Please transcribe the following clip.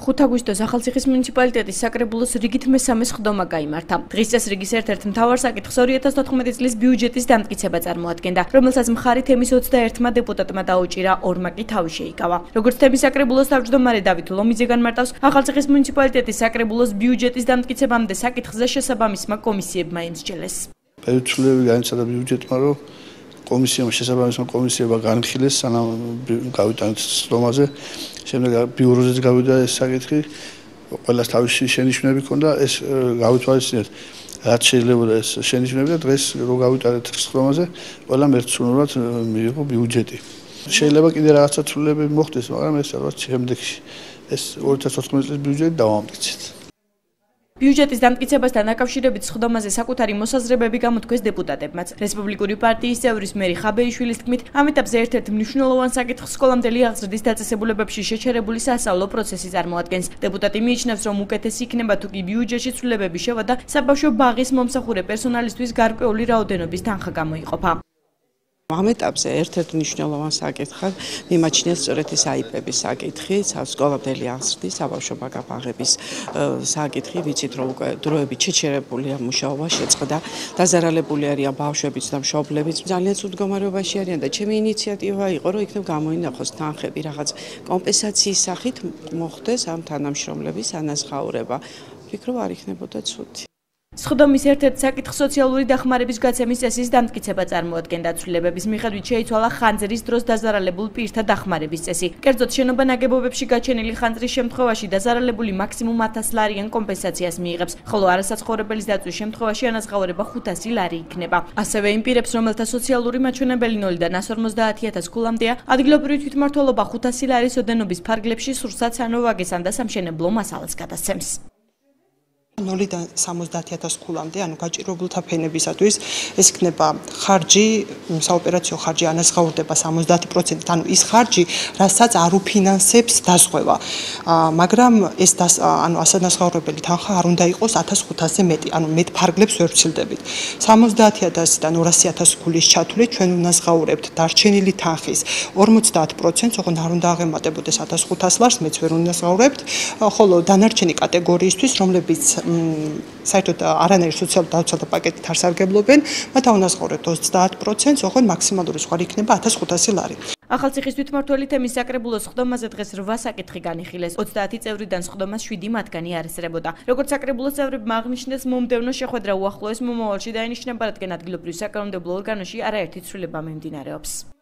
5 აგვისტოს ახალციხის მუნიციპალიტეტის საკრებულოს რიგით მესამე სხდომა გაიმართა. დღის წესრიგის ერთ-ერთ მთავარ საკითხს 2014 წლის ბიუჯეტის დამტკიცება წარმოადგენდა, რომელსაც მხარი თემის 21-მა დეპუტატმა დაუჭირა, 2-მა კი თავი შეიკავა. Როგორც თემის საკრებულოს თავმჯდომარე დავით ლომიძე განმარტავს, ახალციხის მუნიციპალიტეტის საკრებულოს ბიუჯეტის დამტკიცებამდე საკითხზე შესაბამისმა კომისიებმა იმსჯელეს. Პერიოდული განიცადა ბიუჯეტმა, რომ შესაბამისმა კომისიებმა განხილეს, სანამ გავიტანეთ სხდომაზე. შემდეგ ბიუროზეც გავიდა ეს საკითხი, ყველას თავისი შენიშვნები ჰქონდა, ეს გავითვალისწინეთ, რაც შეიძლება ეს შენიშვნები და დღეს რო გავიტანეთ სხდომაზე, ყველამ ერთსუნურად მიიღო ბიუჯეტი. შეიძლება კიდე რაღაცა ცვლილებები მოხდეს, მაგრამ ეს ალბათ შემდეგში ეს 2014 წლის ბიუჯეტი დავამტკიცეთ. ბიუჯეტის დამტკიცებასთან დაკავშირებით სხდომაზე საკუთარი მოსაზრებები გამოთქვეს დეპუტატებმაც. რესპუბლიკური პარტიის წევრის მერი ხაბეიშვილის თქმით, ამ ეტაპზე ერთ-ერთ მნიშვნელოვან საკითხს სკოლამდელი აღზრდის დაწესებულებებში შეჩერებული სასწავლო პროცესი წარმოადგენს. დეპუტატი მიიჩნევს, რომ უკეთესი იქნება თუ კი ბიუჯეტში ცვლილებები შევადა საბავშვო ბაღის მომსახურე პერსონალისთვის გარკვეული რაოდენობის თანხა გამოიყოფა. ამ ეტაპზე ერთ-ერთ მნიშვნელოვან საკითხად მიმაჩნიეს სწორედ ეს აიპების საკითხი, სკოლამდელი აღზრდის, საბავშვო ბაღების საკითხი, ვიცით რომ უკვე დროებით შეჩერებულია მუშაობა შეწყდა, დაზარალებული არიან ბავშვებიც და მშობლებიც, ძალიან ცუდ მდგომარეობაში არიან და ჩემი ინიციატივა იყო, რომ იქნებ გამოინახოს თანხები რაღაც კომპენსაციის სახით მოხდეს ამ თანამშრომლების ანაზღაურება. ვფიქრობ, არ იქნებოდა ცუდი. სხდომის ერთ-ერთ საკითხს სოციალური დახმარების გაცემის წესის დამტკიცება წარმოადგენდა. ცვლილებების მიხედვით შეიცვალა ხანძრის დროს დაზარალებულ პირთა დახმარების წესი. კერძოდ, შენობა ნაგებობებში გაჩენილი ხანძრის შემთხვევაში დაზარალებული მაქსიმუმ 1000 ლარიან კომპენსაციას მიიღებს, ხოლო არასაცხოვრებელის დაწვის შემთხვევაში ანაზღაურება 500 ლარი იქნება. ასევე იმ პირებს, რომელთა სოციალური მაჩვენებელი 0-დან 150.000 ქულამდეა, ადგილობრივი თვითმმართველობა 500 ლარის ოდენობის ფარგლებში სურსათს ანუ ვაგესან და სამშენებლო მასალას გადასცემს. 0-დან 70.000 ქულამდე, ანუ გაჭირვებულთა ფენებისათვის ეს იქნება ხარჯი, საოპერაციო ხარჯი ანაზღაურდება 70%, ანუ ის ხარჯი, რასაც არ უფინანსებს დაზღვევა. მაგრამ ეს ანუ ასანაზღაურებელი თანხა არ უნდა იყოს 1500-ზე მეტი, ანუ მეტ ფარგლებს ვერ ვცილდებით. 70.000-დან 200.000 ქულის ჩათვლით ჩვენ უნაზღაურებთ დარჩენილი თანხის 50%, ოღონდ არ უნდა აღემატებოდეს 1500 ლარს, მეც ვერ უნაზღაურებთ, ხოლო დანარჩენი კატეგორიისთვის, რომლებიც საერთოდ არანაირ სოციალურ დაცვათა პაკეტით არ სარგებლობენ, მათ აუნაზღაურებთ 30%, ოღონდ მაქსიმალური ზღვარი იქნება 1500 ლარი. ახალციხის თვითმმართველი თემის საკრებულოს სხდომაზე დღეს 8 საკითხი განიხილეს. 30 წევრიდან სხდომას 7 მათგანი არ ესწრებოდა. როგორც საკრებულოს წევრებმა აღნიშნეს, მომდევნო შეხვედრა უახლოეს მომავალში დაინიშნება, რადგან ადგილობრივ საკანონმდებლო ორგანოში არაერთი ცვლილება მიმდინარეობს.